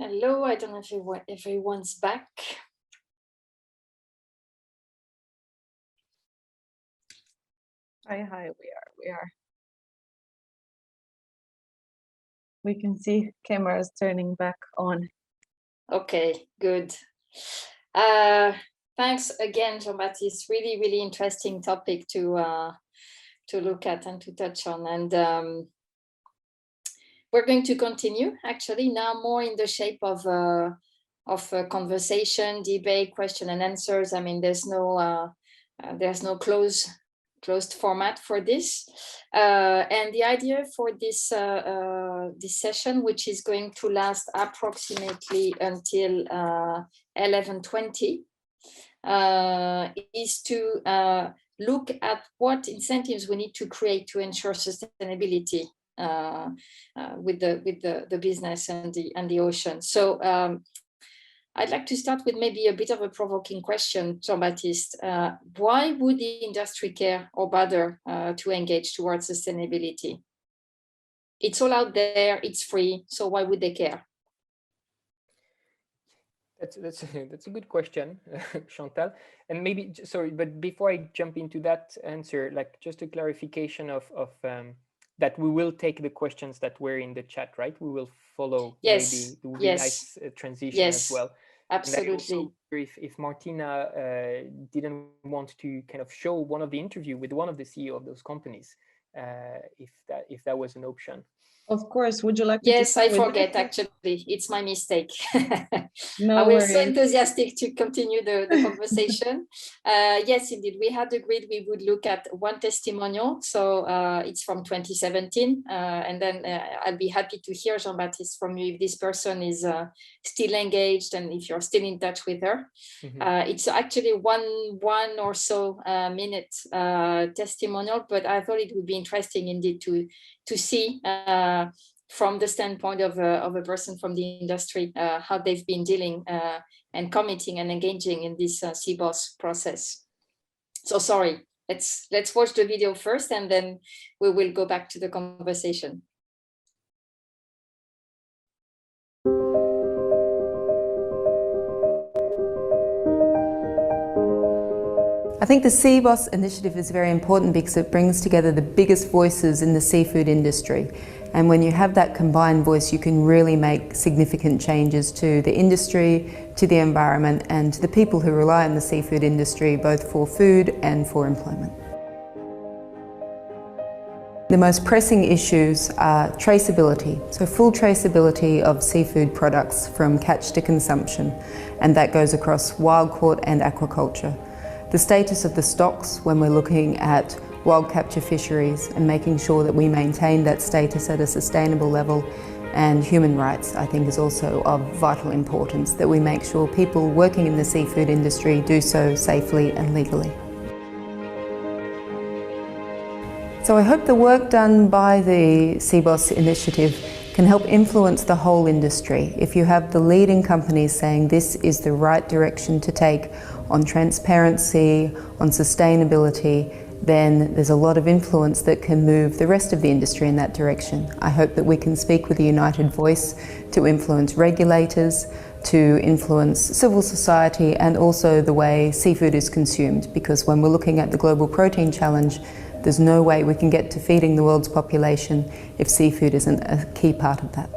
Hello, I don't know if everyone's back. Hi, we are. We can see cameras turning back on. Okay, good. Thanks again, Jean-Baptiste. Really, really interesting topic to look at and to touch on. And we're going to continue actually now more in the shape of a conversation, debate, question and answers. I mean, there's no closed format for this. And the idea for this session, which is going to last approximately until 11:20, is to look at what incentives we need to create to ensure sustainability with the business and the ocean. So I'd like to start with maybe a bit of a provoking question, Jean-Baptiste. Why would the industry care or bother to engage towards sustainability? It's all out there, it's free, so why would they care? That's a good question, Chantal. And maybe, sorry, but before I jump into that answer, like just a clarification of that we will take the questions that were in the chat, right? We will follow maybe the really nice transition as well. Absolutely. If Martina didn't want to kind of show one of the interview with one of the CEO of those companies, if that was an option. Of course. Would you like? Yes, I forget. Actually, it's my mistake. No I was worries. so enthusiastic to continue the conversation. Yes, indeed, we had agreed we would look at one testimonial. So it's from 2017, and then I'll be happy to hear, Jean-Baptiste, from you if this person is still engaged and if you're still in touch with her. It's actually one or so minute testimonial, but I thought it would be interesting indeed to see from the standpoint of a person from the industry how they've been dealing and committing and engaging in this Cbos process. So sorry, let's watch the video first and then we will go back to the conversation. I think the Cbos Initiative is very important because it brings together the biggest voices in the seafood industry. And when you have that combined voice, you can really make significant changes to the industry, to the environment, and to the people who rely on the seafood industry, both for food and for employment. The most pressing issues are traceability, so full traceability of seafood products from catch to consumption, and that goes across wild caught and aquaculture. The status of the stocks when we're looking at wild capture fisheries and making sure that we maintain that status at a sustainable level, and human rights, I think, is also of vital importance, that we make sure people working in the seafood industry do so safely and legally. So I hope the work done by the Cbos Initiative can help influence the whole industry. If you have the leading companies saying this is the right direction to take on transparency, on sustainability, then there's a lot of influence that can move the rest of the industry in that direction. I hope that we can speak with a united voice to influence regulators, to influence civil society, and also the way seafood is consumed, because when we're looking at the global protein challenge, there's no way we can get to feeding the world's population if seafood isn't a key part of that.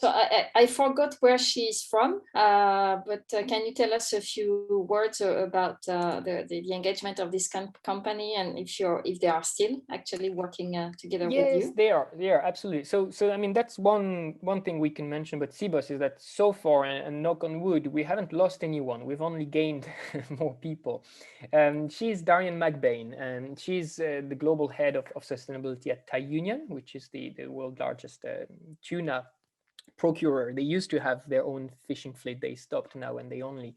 So I forgot where she's from, but can you tell us a few words about the engagement of this company, and if they are still actually working together with you? Yes, they are absolutely. So I mean, that's one thing we can mention about Cbos is that so far, and knock on wood, we haven't lost anyone. We've only gained more people. She's Darian McBain, and she's the global head of sustainability at Thai Union, which is the world's largest tuna procurer. They used to have their own fishing fleet. They stopped now, and they only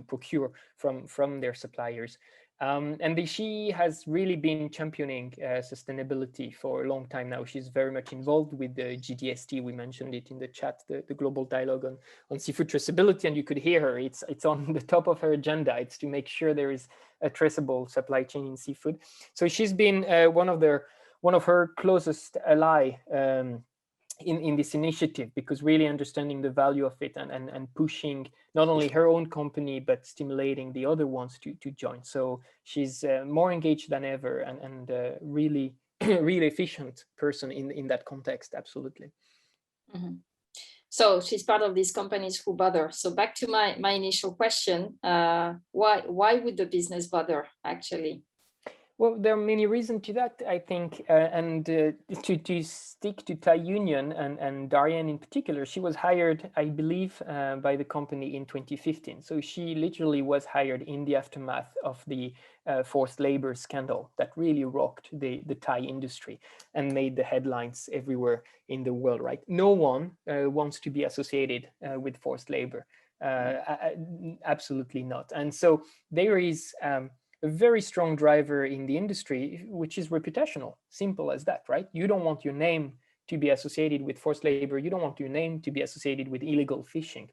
procure from their suppliers. And she has really been championing sustainability for a long time now. She's very much involved with the GDST. We mentioned it in the chat, the global dialogue on seafood traceability, and you could hear her. It's on the top of her agenda. It's to make sure there is a traceable supply chain in seafood. So she's been one of the one of her closest ally in this initiative, because really understanding the value of it and pushing not only her own company, but stimulating the other ones to join. So she's more engaged than ever and really, really efficient person in that context, absolutely. Mm-hmm. So she's part of these companies who bother. So back to my initial question, why would the business bother actually? Well, there are many reasons to that, I think, and to stick to Thai Union and Darian in particular, she was hired, I believe, by the company in 2015. So she literally was hired in the aftermath of the forced labor scandal that really rocked the Thai industry and made the headlines everywhere in the world, right? No one wants to be associated with forced labor. Absolutely not. And so there is a very strong driver in the industry, which is reputational. Simple as that, right? You don't want your name to be associated with forced labor. You don't want your name to be associated with illegal fishing.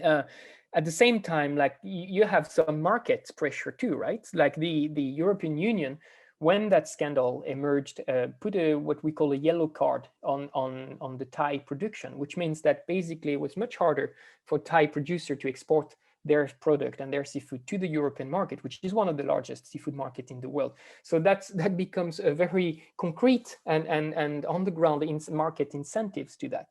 At the same time, like you have some market pressure too, right? Like the European Union, when that scandal emerged, put what we call a yellow card on the Thai production, which means that basically it was much harder for Thai producer to export their product and their seafood to the European market, which is one of the largest seafood market in the world. So that becomes a very concrete and on the ground market incentives to that.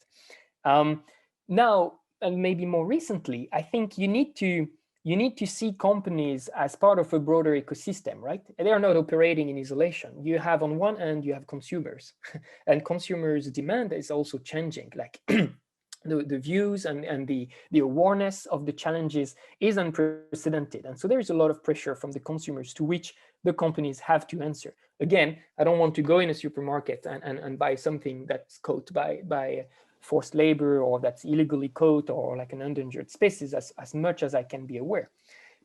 Now, and maybe more recently, I think you need to see companies as part of a broader ecosystem, right? They are not operating in isolation. You have on one end, you have consumers and consumers' demand is also changing. Like the views and the awareness of the challenges is unprecedented. And so there's a lot of pressure from the consumers to which the companies have to answer. Again, I don't want to go in a supermarket and buy something that's caught by forced labor or that's illegally caught or like an endangered species as much as I can be aware.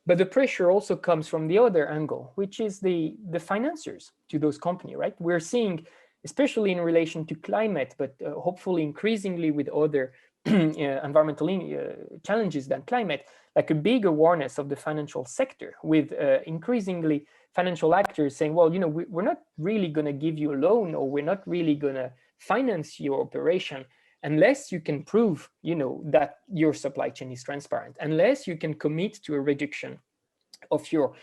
But the pressure also comes from the other angle, which is the financiers to those companies, right? We're seeing, especially in relation to climate, but hopefully increasingly with other environmental challenges than climate, like a big awareness of the financial sector with increasingly financial actors saying, well, we're not really going to give you a loan or we're not really going to finance your operation unless you can prove, that your supply chain is transparent, unless you can commit to a reduction of your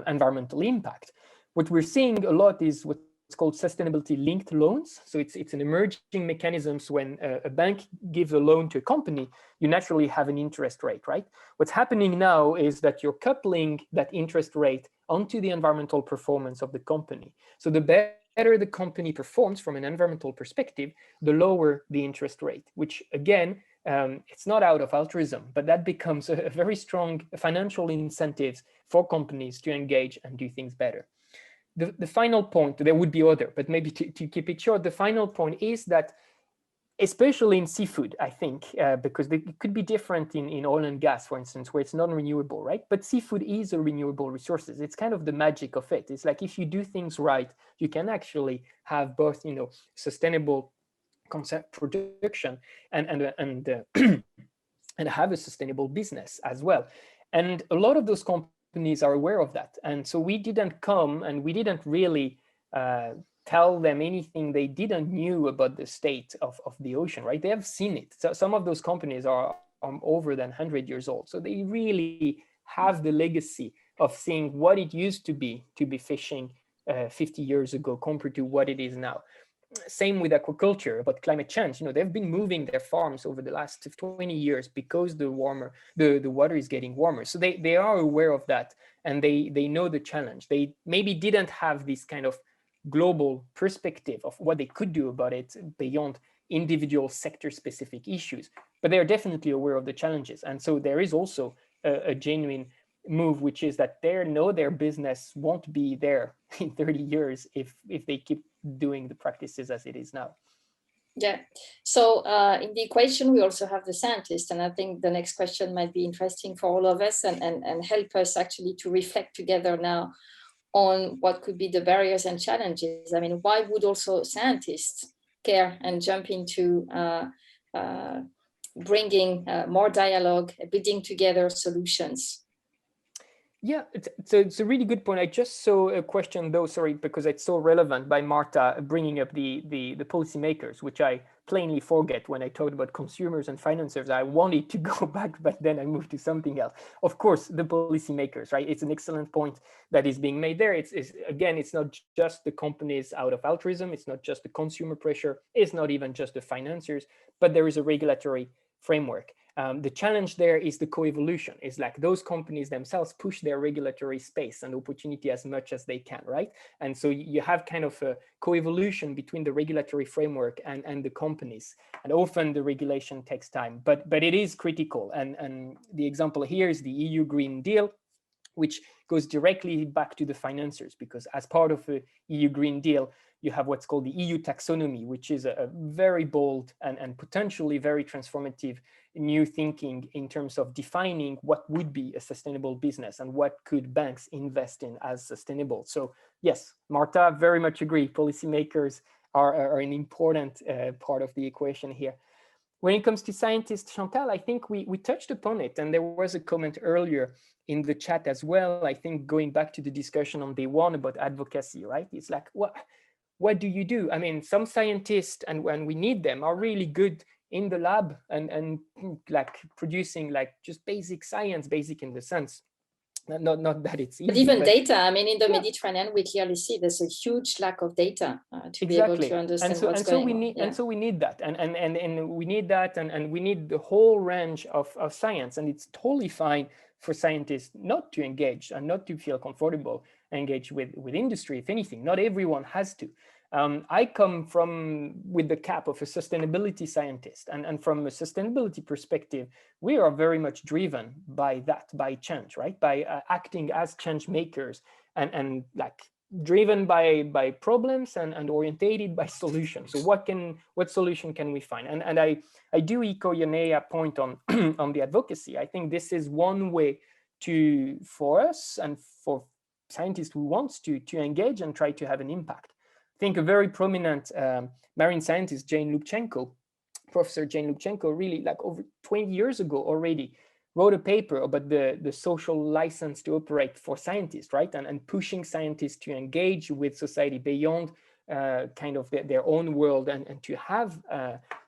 environmental impact. What we're seeing a lot is what's called sustainability-linked loans. So it's an emerging mechanisms when a bank gives a loan to a company, you naturally have an interest rate, right? What's happening now is that you're coupling that interest rate onto the environmental performance of the company. So the better the company performs from an environmental perspective, the lower the interest rate, which again, it's not out of altruism, but that becomes a very strong financial incentives for companies to engage and do things better. The final point, there would be other, but maybe to keep it short, the final point is that, especially in seafood, I think, because it could be different in oil and gas, for instance, where it's non-renewable, right? But seafood is a renewable resource. It's kind of the magic of it. It's like if you do things right, you can actually have both, sustainable concept production and have a sustainable business as well. And a lot of those companies are aware of that. And so we didn't come and we didn't really tell them anything they didn't knew about the state of the ocean, right? They have seen it. So some of those companies are over than 100 years old. So they really have the legacy of seeing what it used to be fishing 50 years ago compared to what it is now. Same with aquaculture, about climate change. They've been moving their farms over the last 20 years because the water is getting warmer. So they are aware of that and they know the challenge. They maybe didn't have this kind of global perspective of what they could do about it beyond individual sector specific issues, but they're definitely aware of the challenges. And so there is also a genuine move, which is that they know their business won't be there in 30 years if they keep doing the practices as it is now. Yeah. So in the equation, we also have the scientist. And I think the next question might be interesting for all of us and help us actually to reflect together now on what could be the barriers and challenges. I mean, why would also scientists care and jump into bringing more dialogue, bidding together solutions? Yeah, it's a really good point. I just saw a question though, sorry, because it's so relevant, by Marta bringing up the policymakers, which I plainly forget when I talked about consumers and financiers. I wanted to go back, but then I moved to something else. Of course, the policymakers, right? It's an excellent point that is being made there. It's again, it's not just the companies out of altruism. It's not just the consumer pressure. It's not even just the financiers, but there is a regulatory framework. The challenge there is the co-evolution. It's like those companies themselves push their regulatory space and opportunity as much as they can, right? And so you have kind of a co-evolution between the regulatory framework and the companies. And often the regulation takes time, but it is critical. And the example here is the EU Green Deal, which goes directly back to the financiers, because as part of the EU Green Deal, you have what's called the EU taxonomy, which is a very bold and potentially very transformative new thinking in terms of defining what would be a sustainable business and what could banks invest in as sustainable. So yes, Marta, very much agree. Policymakers are an important part of the equation here. When it comes to scientists, Chantal, I think we touched upon it, and there was a comment earlier in the chat as well. I think going back to the discussion on day one about advocacy, right? It's like, what do you do? I mean, some scientists, and when we need them, are really good in the lab and like producing like just basic science, basic in the sense. Not that it's easy. But even data, I mean, in the Mediterranean, we clearly see there's a huge lack of data to be able to understand what's going on. And so we need that, and we need that, and we need the whole range of science. And it's totally fine for scientists not to engage and not to feel comfortable engage with industry. If anything, not everyone has to. I come with the cap of a sustainability scientist, and from a sustainability perspective, we are very much driven by that, by change, right? By acting as change makers and like driven by problems and orientated by solutions. So what solution can we find? And I do echo Yanea point on on the advocacy. I think this is one way for us and for scientists who wants to engage and try to have an impact. I think a very prominent marine scientist, Professor Jane Lubchenco, really like over 20 years ago already wrote a paper about the social license to operate for scientists, right? And pushing scientists to engage with society beyond kind of their own world and to have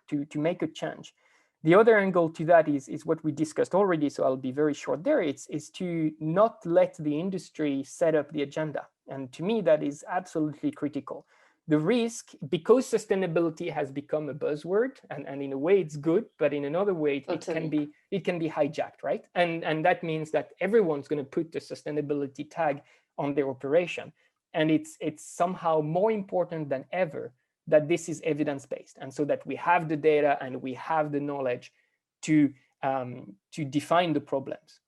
to make a change. The other angle to that is what we discussed already, so I'll be very short there. Is to not let the industry set up the agenda. And to me, that is absolutely critical. The risk, because sustainability has become a buzzword, and in a way it's good, but in another way it can be hijacked, right? And that means that everyone's going to put the sustainability tag on their operation. And it's somehow more important than ever that this is evidence-based, and so that we have the data and we have the knowledge to define the problems.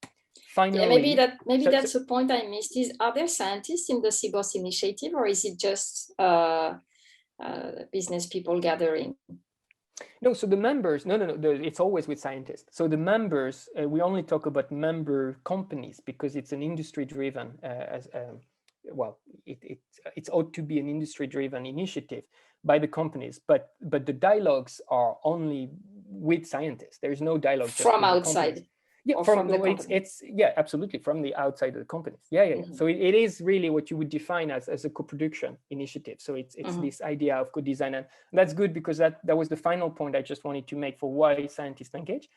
Finally, maybe that's a point I missed. Are there scientists in the Cbos Initiative, or is it just business people gathering? No, so the members, no, it's always with scientists. So the members, we only talk about member companies because it's an industry-driven, it's ought to be an industry-driven initiative by the companies, but the dialogues are only with scientists. There's no dialogue from outside. Yeah, from the it's absolutely from the outside of the companies. Mm-hmm. So it is really what you would define as a co-production initiative. So it's mm-hmm. this idea of co-design, and that's good because that was the final point I just wanted to make for why scientists engage.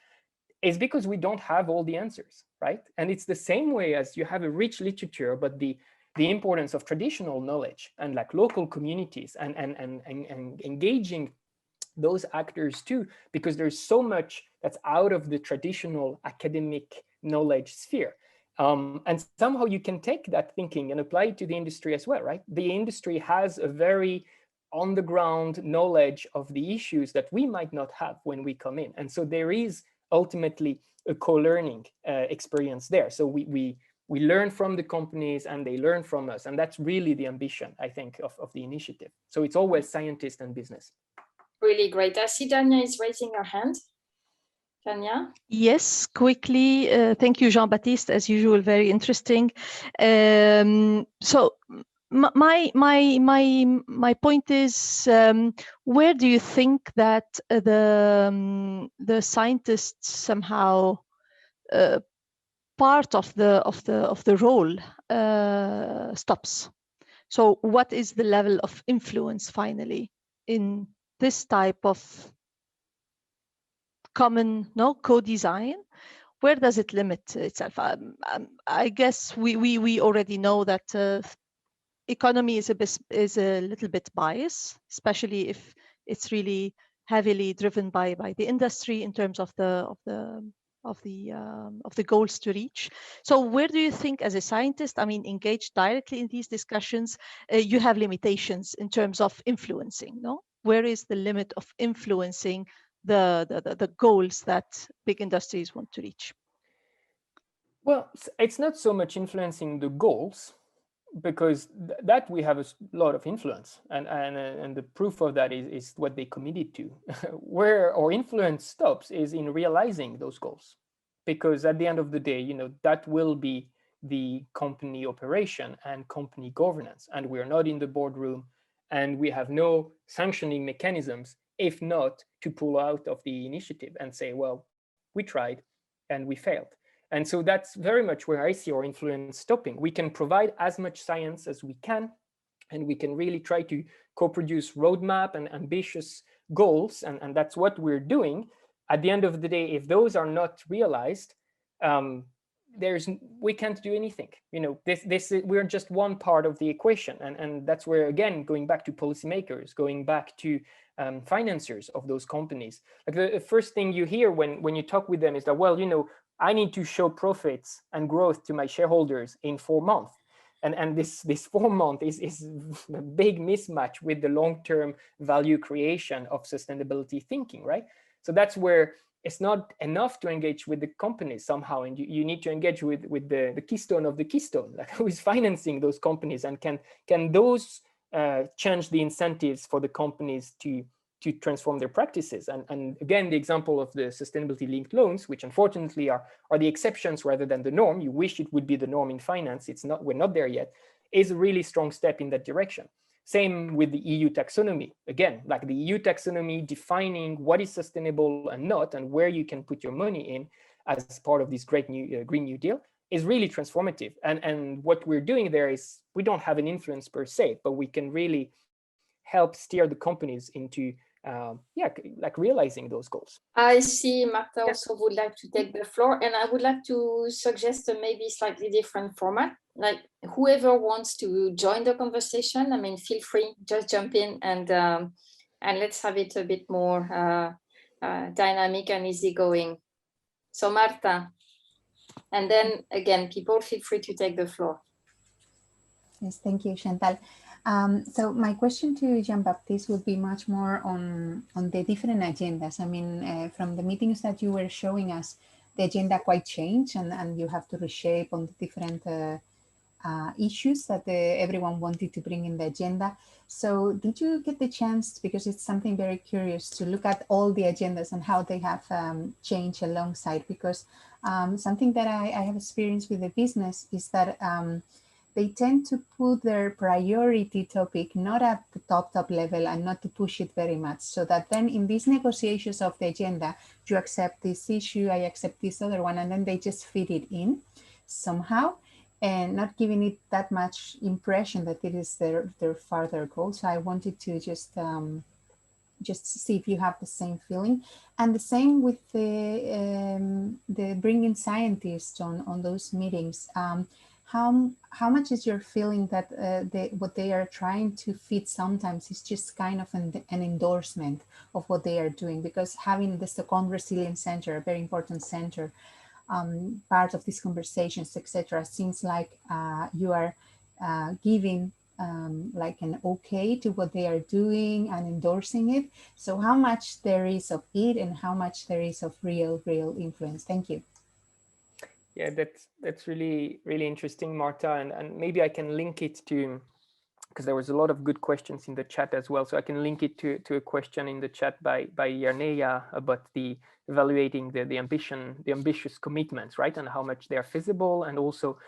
Is because we don't have all the answers, right? And it's the same way as you have a rich literature about the importance of traditional knowledge and like local communities and engaging those actors too, because there's so much that's out of the traditional academic knowledge sphere. And somehow you can take that thinking and apply it to the industry as well, right? The industry has a very on the ground knowledge of the issues that we might not have when we come in. And so there is ultimately a co-learning experience there. So we learn from the companies and they learn from us. And that's really the ambition, I think, of the initiative. So it's always scientists and business. Really great. I see Tanya is raising her hand. Tanya? Yes, quickly. Thank you, Jean-Baptiste, as usual, very interesting. So my point is, where do you think that the scientists somehow part of the role stops. So what is the level of influence finally in this type of common co-design? Where does it limit itself? I guess we already know that economy is a little bit biased, especially if it's really heavily driven by the industry in terms of the goals to reach. So where do you think, as a scientist, I mean, engaged directly in these discussions, you have limitations in terms of influencing? No, where is the limit of influencing the goals that big industries want to reach? Well, it's not so much influencing the goals, because that we have a lot of influence, and the proof of that is what they committed to. Where our influence stops is in realizing those goals, because at the end of the day, that will be the company operation and company governance, and we're not in the boardroom, and we have no sanctioning mechanisms if not to pull out of the initiative and say, well, we tried and we failed. And so that's very much where I see our influence stopping. We can provide as much science as we can, and we can really try to co-produce roadmap and ambitious goals, and that's what we're doing. At the end of the day, if those are not realized, we can't do anything. We're just one part of the equation, and that's where, again, going back to policymakers, going back to financiers of those companies, like the first thing you hear when you talk with them is that, well, I need to show profits and growth to my shareholders in 4 months. And this 4 month is a big mismatch with the long-term value creation of sustainability thinking, right? So that's where it's not enough to engage with the companies somehow, and you need to engage with the keystone of the keystone, like who is financing those companies, and can those change the incentives for the companies to transform their practices. And again, the example of the sustainability linked loans, which unfortunately are the exceptions rather than the norm. You wish it would be the norm in finance. It's not, we're not there yet, is a really strong step in that direction. Same with the EU taxonomy. Again, like the EU taxonomy defining what is sustainable and not, and where you can put your money in as part of this great new Green New Deal, is really transformative. And what we're doing there is, we don't have an influence per se, but we can really help steer the companies into like realizing those goals. I see Marta also would like to take the floor, and I would like to suggest a maybe slightly different format. Like whoever wants to join the conversation, I mean, feel free, just jump in, and let's have it a bit more dynamic and easygoing. So Marta, and then again, people feel free to take the floor. Yes, thank you, Chantal. So my question to Jean-Baptiste would be much more on the different agendas. I mean, from the meetings that you were showing us, the agenda quite changed, and you have to reshape on the different issues that everyone wanted to bring in the agenda. So did you get the chance, because it's something very curious, to look at all the agendas and how they have changed alongside? Because something that I have experienced with the business is that they tend to put their priority topic not at the top level and not to push it very much, so that then in these negotiations of the agenda, you accept this issue, I accept this other one, and then they just fit it in somehow, and not giving it that much impression that it is their further goal. So I wanted to just see if you have the same feeling. And the same with the bringing scientists on those meetings. How much is your feeling that what they are trying to fit sometimes is just kind of an endorsement of what they are doing? Because having the Stockholm Resilience Centre, a very important center, part of these conversations, etc., seems like you are giving like an okay to what they are doing and endorsing it. So how much there is of it and how much there is of real influence? Thank you. Yeah, that's really interesting, Marta, and maybe I can link it to, because there was a lot of good questions in the chat as well, so I can link it to a question in the chat by Yarneya about the evaluating the ambitious commitments, right, and how much they are feasible, and also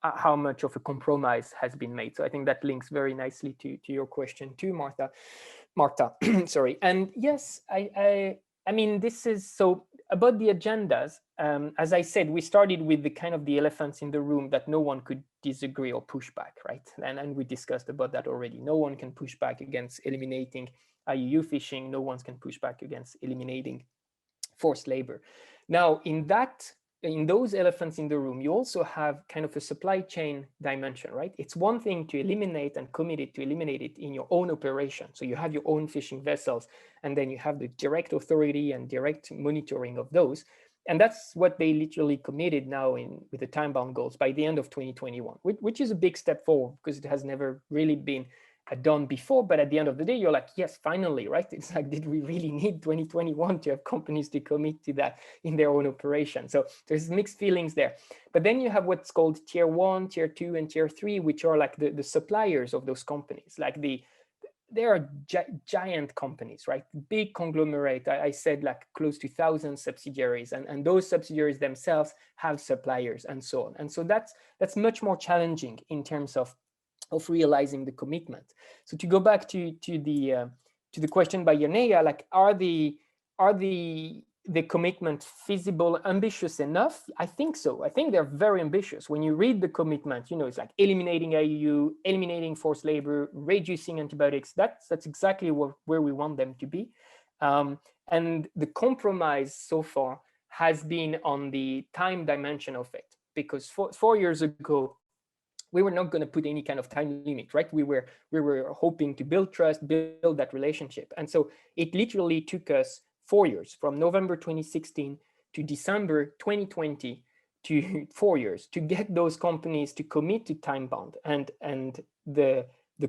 how much of a compromise has been made. So I think that links very nicely to your question too, Marta. Sorry. And yes, I mean, this is so. about the agendas, as I said, we started with the kind of the elephants in the room that no one could disagree or push back, right? And we discussed about that already. No one can push back against eliminating IUU fishing. No one can push back against eliminating forced labor. Now, in those elephants in the room, you also have kind of a supply chain dimension, right? It's one thing to eliminate and commit to eliminate it in your own operation. So you have your own fishing vessels, and then you have the direct authority and direct monitoring of those. And that's what they literally committed now with the time-bound goals by the end of 2021, which is a big step forward because it has never really been done before. But at the end of the day, you're like, yes, finally, right? It's like, did we really need 2021 to have companies to commit to that in their own operation? So there's mixed feelings there. But then you have what's called tier 1, tier 2, and tier 3, which are like the suppliers of those companies. Like there are giant companies, right? Big conglomerate. I said like close to 1,000 subsidiaries, and those subsidiaries themselves have suppliers and so on. And so that's much more challenging in terms of realizing the commitment. So to go back to the question by Yanea, like are the commitment feasible, ambitious enough? I think so. I think they're very ambitious. When you read the commitment, it's like eliminating IUU, eliminating forced labor, reducing antibiotics. That's exactly where we want them to be. And the compromise so far has been on the time dimension of it, because 4 years ago, we were not going to put any kind of time limit, right? We were hoping to build trust, build that relationship. And so it literally took us 4 years, from November 2016 to December 2020, to 4 years to get those companies to commit to time bound. And the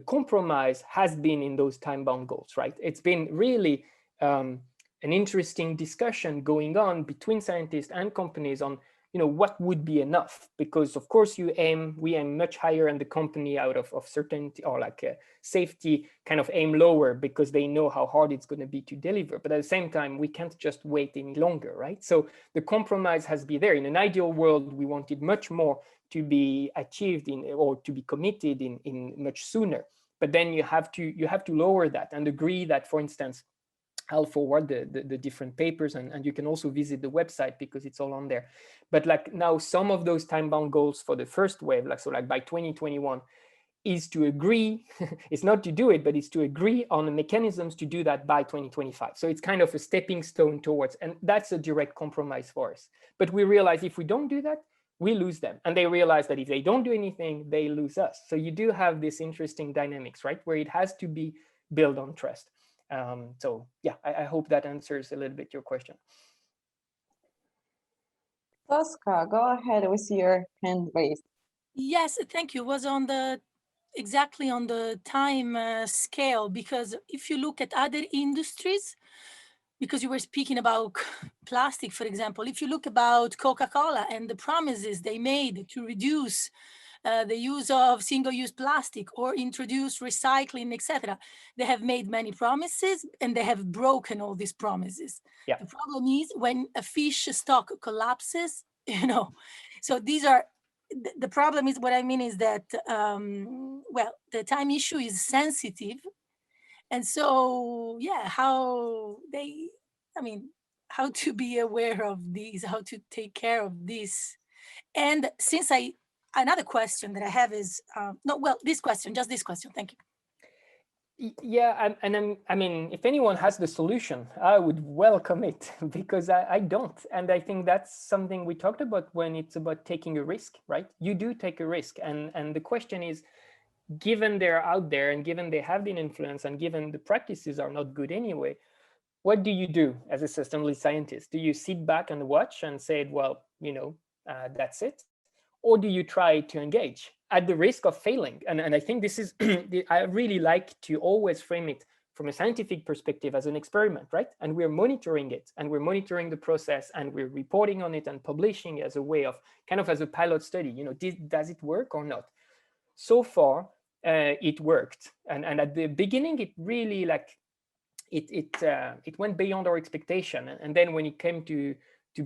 compromise has been in those time bound goals, right? It's been really an interesting discussion going on between scientists and companies on what would be enough, because of course we aim much higher, and the company out of certainty or like safety kind of aim lower because they know how hard it's going to be to deliver. But at the same time, we can't just wait any longer, right? So the compromise has been there. In an ideal world, we wanted much more to be achieved or to be committed in much sooner. But then you have to lower that and agree that, for instance, I'll forward the different papers, and you can also visit the website because it's all on there. But like now, some of those time-bound goals for the first wave, like by 2021, is to agree. It's not to do it, but it's to agree on the mechanisms to do that by 2025. So it's kind of a stepping stone towards, and that's a direct compromise for us. But we realize if we don't do that, we lose them. And they realize that if they don't do anything, they lose us. So you do have this interesting dynamics, right? Where it has to be built on trust. So yeah, I hope that answers a little bit your question. Tosca, go ahead with your hand raised. Yes, thank you. It was exactly on the time scale, because if you look at other industries, because you were speaking about plastic, for example, if you look about Coca-Cola and the promises they made to reduce the use of single-use plastic or introduce recycling, etc. They have made many promises and they have broken all these promises. Yeah. The problem is when a fish stock collapses, so these are, the problem is, what I mean is that, well, the time issue is sensitive. And so, yeah, how to be aware of these, how to take care of this. And since another question that I have is, this question, thank you. Yeah, I mean, if anyone has the solution, I would welcome it, because I don't. And I think that's something we talked about when it's about taking a risk, right? You do take a risk. And the question is, given they're out there and given they have been influenced and given the practices are not good anyway, what do you do as a systems scientist? Do you sit back and watch and say, well, that's it? Or do you try to engage at the risk of failing? And I think this is, I really like to always frame it from a scientific perspective as an experiment, right? And we're monitoring it, and we're monitoring the process, and we're reporting on it and publishing as a way of kind of as a pilot study, does it work or not? So far, it worked. And at the beginning, it really it went beyond our expectation. And then when it came to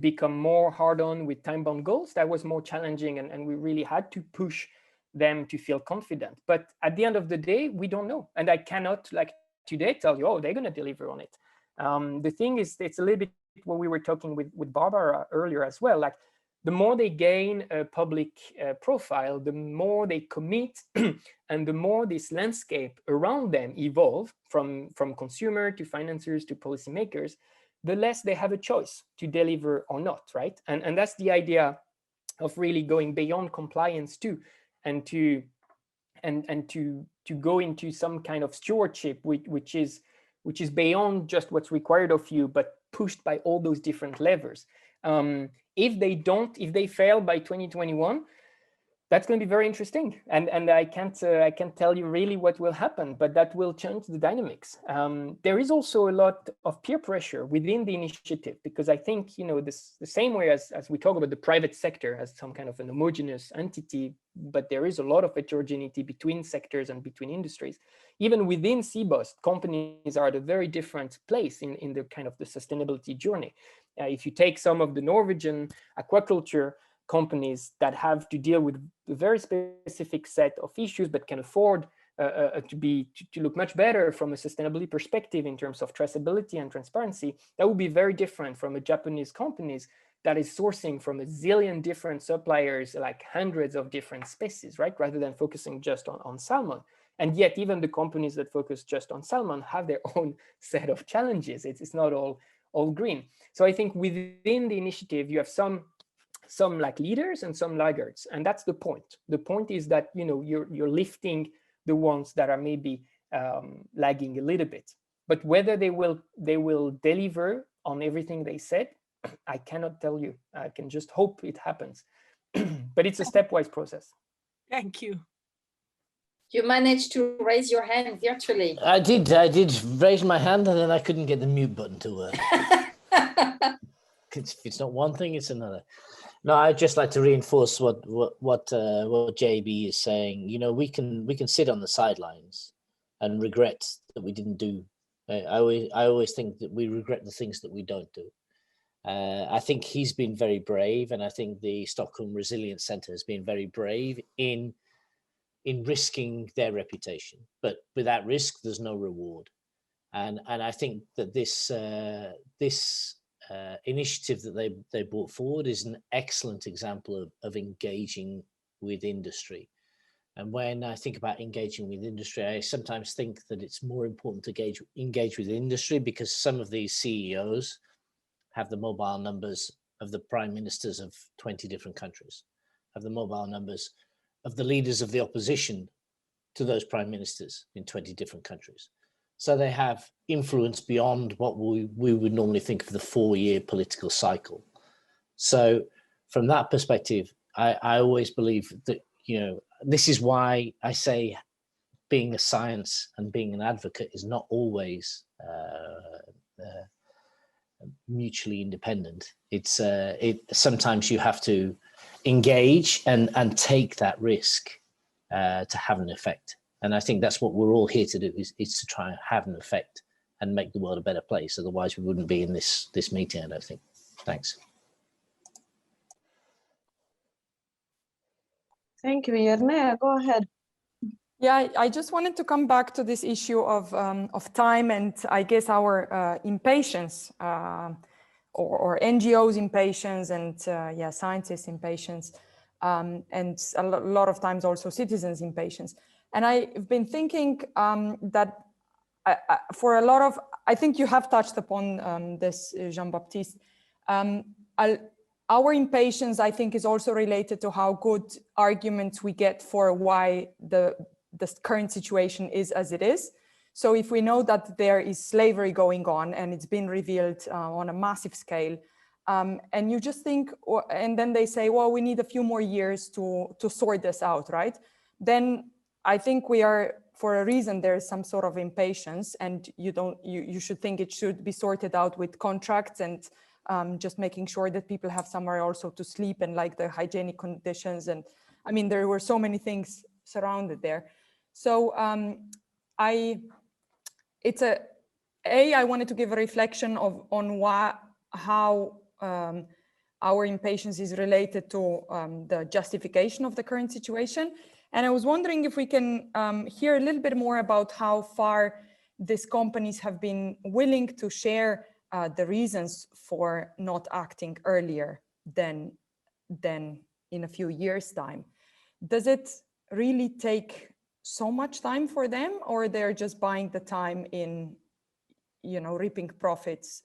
become more hard-on with time-bound goals, that was more challenging, and we really had to push them to feel confident. But at the end of the day, we don't know. And I cannot, today, tell you, oh, they're going to deliver on it. The thing is, it's a little bit what we were talking with Barbara earlier as well. Like, the more they gain a public profile, the more they commit, and the more this landscape around them evolve from consumer to financiers to policymakers, the less they have a choice to deliver or not, right? And that's the idea of really going beyond compliance too, and to go into some kind of stewardship, which is beyond just what's required of you, but pushed by all those different levers. If they fail by 2021, that's going to be very interesting, and I can't tell you really what will happen, but that will change the dynamics. There is also a lot of peer pressure within the initiative, because I think, the same way as we talk about the private sector as some kind of an homogeneous entity, but there is a lot of heterogeneity between sectors and between industries. Even within Cbos, companies are at a very different place in the kind of the sustainability journey. If you take some of the Norwegian aquaculture companies that have to deal with a very specific set of issues, but can afford to look much better from a sustainability perspective in terms of traceability and transparency, that would be very different from a Japanese companies that is sourcing from a zillion different suppliers, like hundreds of different species, right? Rather than focusing just on salmon. And yet even the companies that focus just on salmon have their own set of challenges. It's not all green. So I think within the initiative, you have some like leaders and some laggards, and that's the point. The point is that you're lifting the ones that are maybe lagging a little bit, but whether they will deliver on everything they said, I cannot tell you. I can just hope it happens. But it's a stepwise process. Thank you. You managed to raise your hand virtually. I did raise my hand, and then I couldn't get the mute button to work. It's not one thing, it's another. No, I'd just like to reinforce what JB is saying. We can sit on the sidelines and regret that we didn't do. I always think that we regret the things that we don't do. I think he's been very brave, and I think the Stockholm Resilience Centre has been very brave in risking their reputation. But without risk, there's no reward. And I think that this initiative that they brought forward is an excellent example of engaging with industry. And when I think about engaging with industry, I sometimes think that it's more important to engage with industry, because some of these CEOs have the mobile numbers of the prime ministers of 20 different countries, have the mobile numbers of the leaders of the opposition to those prime ministers in 20 different countries. So they have influence beyond what we would normally think of the 4-year political cycle. So from that perspective, I always believe that, this is why I say being a science and being an advocate is not always mutually independent. It's sometimes you have to engage and take that risk to have an effect. And I think that's what we're all here to do, is to try and have an effect and make the world a better place. Otherwise we wouldn't be in this meeting, I don't think. Thanks. Thank you, Irne. Go ahead. Yeah, I just wanted to come back to this issue of time, and I guess our impatience, or NGOs' impatience, and scientists' impatience, and a lot of times also citizens' impatience. And I've been thinking that for a lot of, I think you have touched upon this, Jean-Baptiste, our impatience, I think, is also related to how good arguments we get for why the current situation is as it is. So if we know that there is slavery going on and it's been revealed on a massive scale, and you just think, and then they say, well, we need a few more years to sort this out, right? Then I think we are, for a reason, there is some sort of impatience, and you should think it should be sorted out with contracts and just making sure that people have somewhere also to sleep, and like the hygienic conditions. And I mean, there were so many things surrounded there. So I wanted to give a reflection on how our impatience is related to the justification of the current situation. And I was wondering if we can hear a little bit more about how far these companies have been willing to share the reasons for not acting earlier than in a few years' time. Does it really take so much time for them, or they're just buying the time in, you know, reaping profits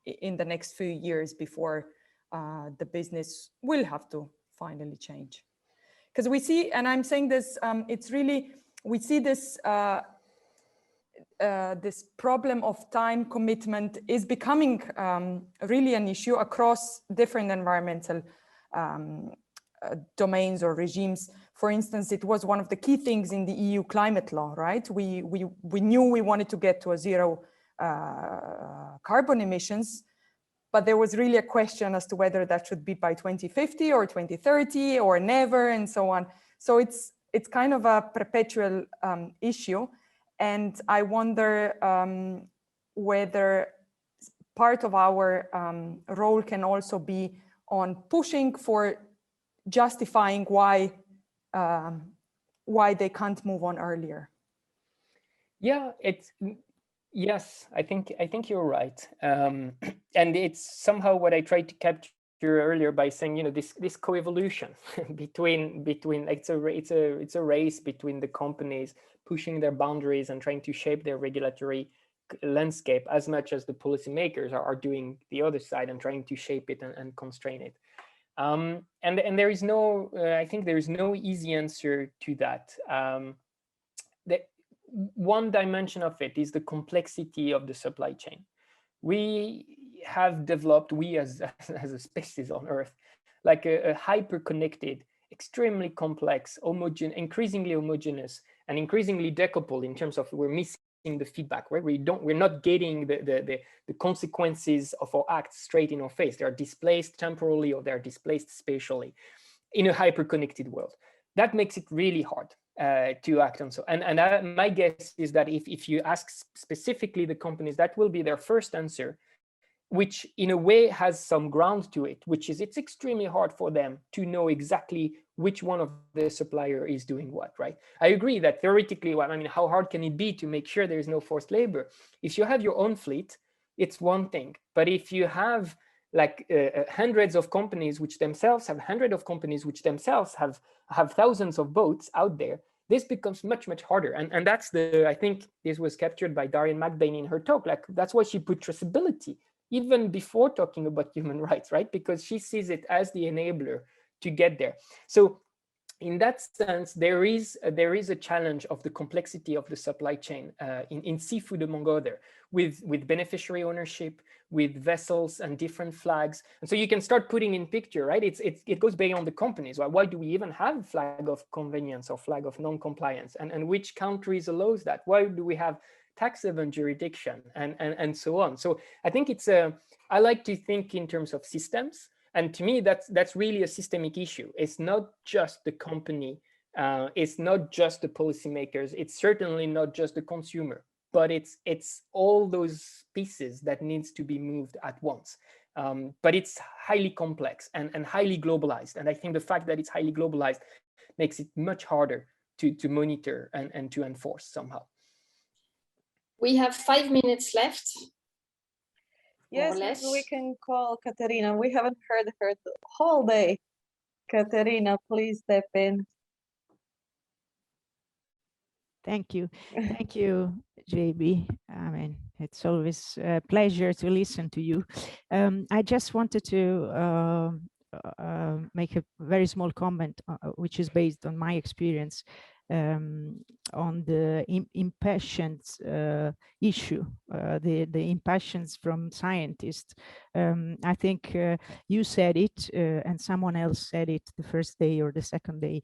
in the next few years before the business will have to finally change? Because we see, and I'm saying this, it's really, we see this this problem of time commitment is becoming really an issue across different environmental domains or regimes. For instance, it was one of the key things in the EU climate law, right? We knew we wanted to get to a zero carbon emissions, but there was really a question as to whether that should be by 2050 or 2030 or never, and so on. So it's kind of a perpetual issue. And I wonder whether part of our role can also be on pushing for justifying why they can't move on earlier. Yeah, yes, I think you're right, and it's somehow what I tried to capture earlier by saying, you know, this coevolution between it's a race between the companies pushing their boundaries and trying to shape their regulatory landscape as much as the policymakers are doing the other side and trying to shape it and constrain it. And there is no, I think there is no easy answer to that. One dimension of it is the complexity of the supply chain. We have developed, we as a species on Earth, like a hyper-connected, extremely complex, increasingly homogeneous, and increasingly decoupled in terms of we're missing the feedback, right? We're not getting the consequences of our acts straight in our face. They are displaced temporally or they're displaced spatially in a hyper-connected world. That makes it really hard to act on. So, and my guess is that if you ask specifically the companies, that will be their first answer, which in a way has some ground to it, which is it's extremely hard for them to know exactly which one of the supplier is doing what, right? I agree that theoretically, well, I mean, how hard can it be to make sure there is no forced labor? If you have your own fleet, it's one thing. But if you have like hundreds of companies which themselves have hundreds of companies which themselves have thousands of boats out there, this becomes much, much harder. And that's the, I think this was captured by Darian McBain in her talk, like that's why she put traceability even before talking about human rights, right? Because she sees it as the enabler to get there. So in that sense, there is a challenge of the complexity of the supply chain in seafood, among other, with beneficiary ownership, with vessels and different flags. And so you can start putting in picture, right? It goes beyond the companies. Why do we even have flag of convenience or flag of non-compliance? And which countries allows that? Why do we have tax haven jurisdiction and so on? So I think I like to think in terms of systems. And to me, that's really a systemic issue. It's not just the company, it's not just the policymakers, it's certainly not just the consumer, but it's all those pieces that needs to be moved at once. But it's highly complex and highly globalized. And I think the fact that it's highly globalized makes it much harder to monitor and to enforce somehow. We have 5 minutes left. Yes, maybe we can call Katerina. We haven't heard her the whole day. Katerina, please step in. Thank you. Thank you, JB. I mean, it's always a pleasure to listen to you. I just wanted to make a very small comment, which is based on my experience on the impatience issue, the impatience from scientists. I think you said it and someone else said it the first day or the second day.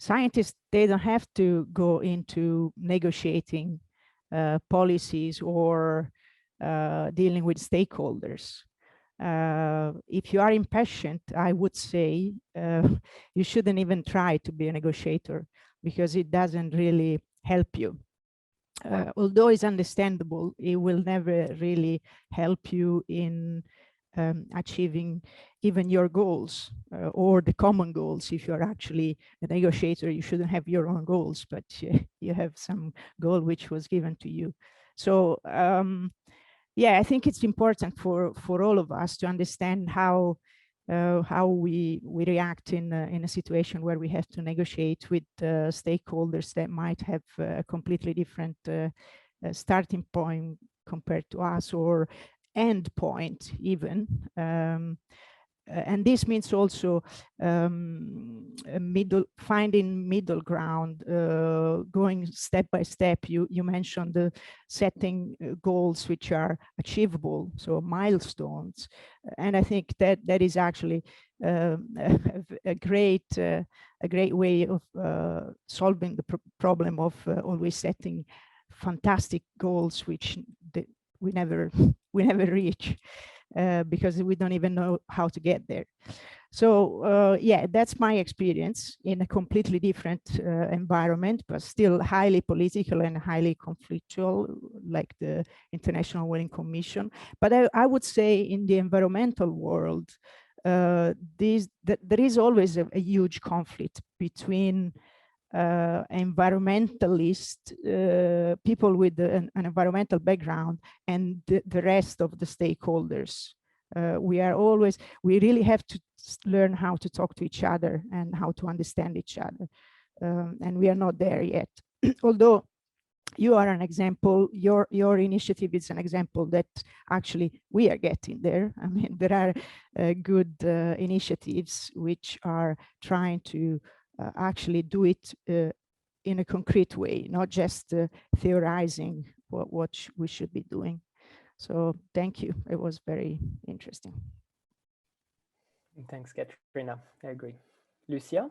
Scientists, they don't have to go into negotiating policies or dealing with stakeholders. If you are impatient, I would say you shouldn't even try to be a negotiator because it doesn't really help you. Although it's understandable, it will never really help you in achieving even your goals or the common goals. If you're actually a negotiator, you shouldn't have your own goals, but you have some goal which was given to you. So yeah, I think it's important for all of us to understand how we react in a situation where we have to negotiate with stakeholders that might have a completely different starting point compared to us, or end point even. And this means also finding middle ground, going step by step. You mentioned the setting goals which are achievable, so milestones, and I think that is actually a great way of solving the problem of always setting fantastic goals which we never reach. Because we don't even know how to get there. So yeah, that's my experience in a completely different environment, but still highly political and highly conflictual, like the International Whaling Commission. But I would say in the environmental world, there is always a huge conflict between environmentalist people with an environmental background and the rest of the stakeholders. We really have to learn how to talk to each other and how to understand each other. And we are not there yet. Although you are an example, your initiative is an example that actually we are getting there. I mean, there are good initiatives which are trying to actually do it in a concrete way, not just theorizing what we should be doing. So thank you. It was very interesting. Thanks, Katrina. I agree. Lucia?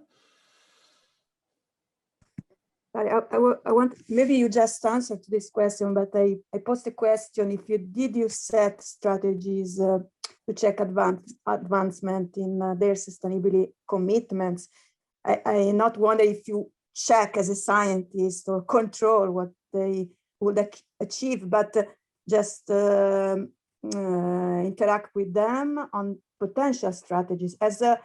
I want, maybe you just answered this question, but I posed a question. If you set strategies to check advancement in their sustainability commitments, I not wonder if you check as a scientist or control what they would achieve, but just interact with them on potential strategies as a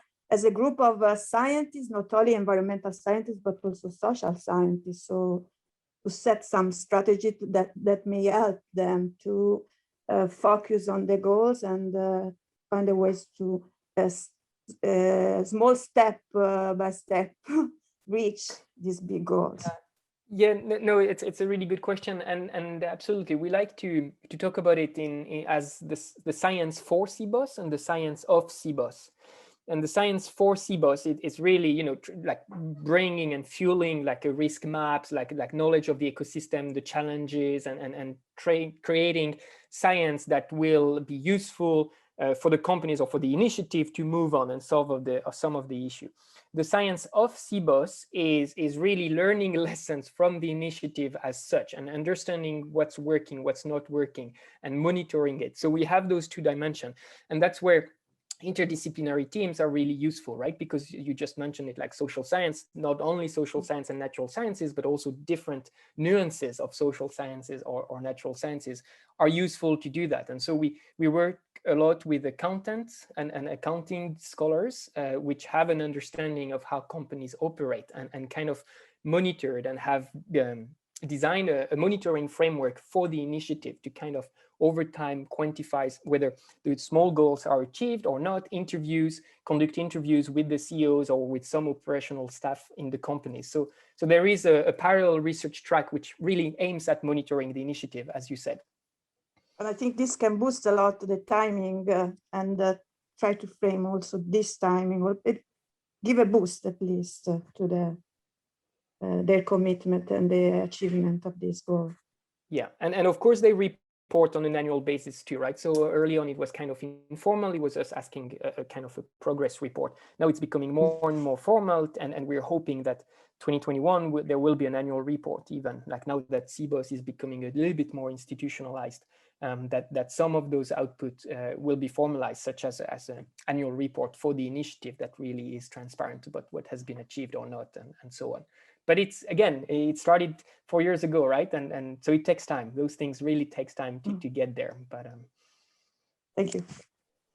group of scientists, not only environmental scientists, but also social scientists. So to set some strategy that may help them to focus on the goals and find a ways to small step by step reach these big goals. Yeah, no, it's a really good question, and absolutely, we like to talk about it as the science for Cbos and the science of Cbos. And the science for Cbos, it's really, like bringing and fueling like a risk maps, like knowledge of the ecosystem, the challenges, and creating science that will be useful for the companies or for the initiative to move on and solve some of the issue. The science of Cbos is really learning lessons from the initiative as such and understanding what's working, what's not working, and monitoring it. So we have those two dimensions, and that's where interdisciplinary teams are really useful, right? Because you just mentioned it, like social science, not only social science and natural sciences, but also different nuances of social sciences or natural sciences are useful to do that. And so we work a lot with accountants and accounting scholars, which have an understanding of how companies operate and kind of monitored and have designed a monitoring framework for the initiative to kind of over time quantifies whether the small goals are achieved or not, conduct interviews with the CEOs or with some operational staff in the company. So there is a parallel research track which really aims at monitoring the initiative, as you said. And I think this can boost a lot the timing and try to frame also this timing, or give a boost at least to their commitment and the achievement of this goal. Yeah, and of course they report on an annual basis too, right? So early on it was kind of informal, it was us asking a kind of a progress report. Now it's becoming more and more formal, and we're hoping that 2021 there will be an annual report, even like now that Cbos is becoming a little bit more institutionalized, that some of those outputs will be formalized, such as an annual report for the initiative that really is transparent about what has been achieved or not, and so on. But it started 4 years ago, right? And so it takes time. Those things really takes time to get there. But thank you.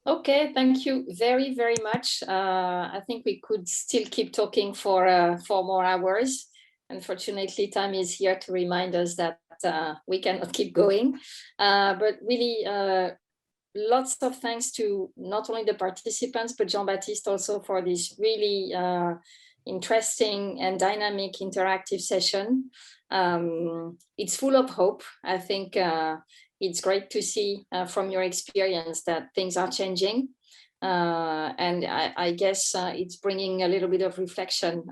Okay, thank you very, very much. I think we could still keep talking for 4 more hours. unfortunately, time is here to remind us that we cannot keep going. But really, lots of thanks to not only the participants, but Jean-Baptiste also for this really interesting and dynamic interactive session. It's full of hope. I think it's great to see from your experience that things are changing. And I guess it's bringing a little bit of reflection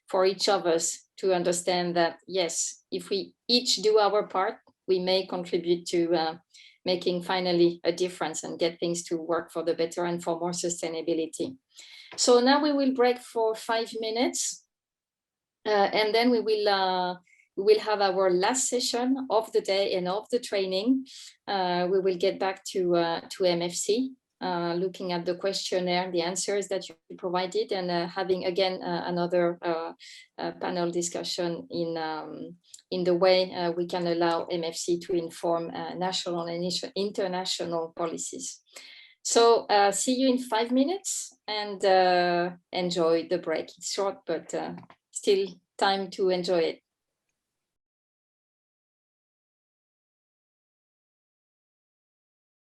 for each of us to understand that, yes, if we each do our part, we may contribute to making finally a difference and get things to work for the better and for more sustainability. So now we will break for 5 minutes, and then we will have our last session of the day and of the training. We will get back to MFC, looking at the questionnaire, the answers that you provided, and having again another panel discussion in the way we can allow MFC to inform national and international policies. So see you in 5 minutes, and enjoy the break. It's short, but still time to enjoy it.